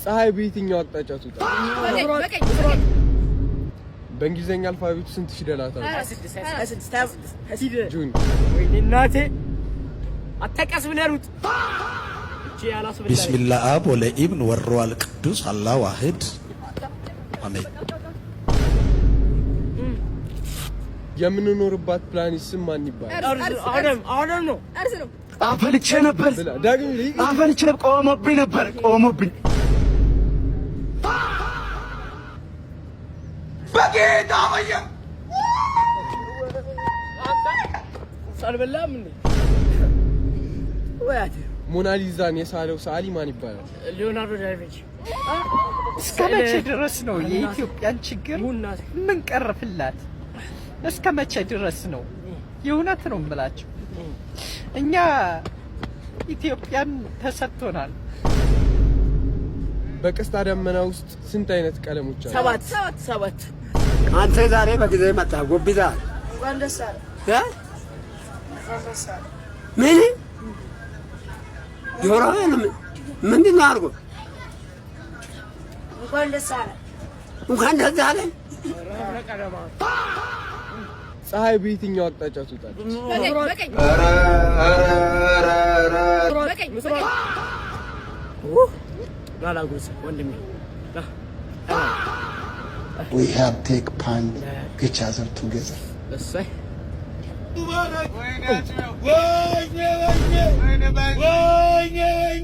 ፀሐይ በየትኛው አቅጣጫ ትወጣ? በእንግሊዘኛ አልፋቤት ስንት ፊደላት አሉ? ጁን ወይኔ እናቴ አታቀስ ብለሩት ቢስሚላህ አብ ወለኢብን ወሩል ቅዱስ አላህ ዋሂድ አሜን። የምንኖርባት ፕላኔት ስም ማን ይባላል? አደም ነው። አፈልቼ ነበር ዳግም አፈልቼ ቆሞብኝ ነበር ቆሞብኝ በጌታ ወየ ሳልበላም እንዴ ወያት ሞናሊዛን የሳለው ሰዓሊ ማን ይባላል? ሊዮናርዶ ዳቪንቺ። እስከመቼ ድረስ ነው የኢትዮጵያን ችግር ምን ቀርፍላት? እስከመቼ ድረስ ነው? የእውነት ነው የምላችሁ እኛ ኢትዮጵያን ተሰጥቶናል። በቀስታ ደመና ውስጥ ስንት አይነት ቀለሞች አሉ? ሰባት። አንተ ዛሬ በጊዜ መጣ ጎብዛ ወንደሳለ ምን ጆሮህን ምንድን ነው አድርጎ እንኳን ደስ አለ። ፀሐይ በየትኛው አቅጣጫ ትወጣለች? We have take pan each other together. ወይኔ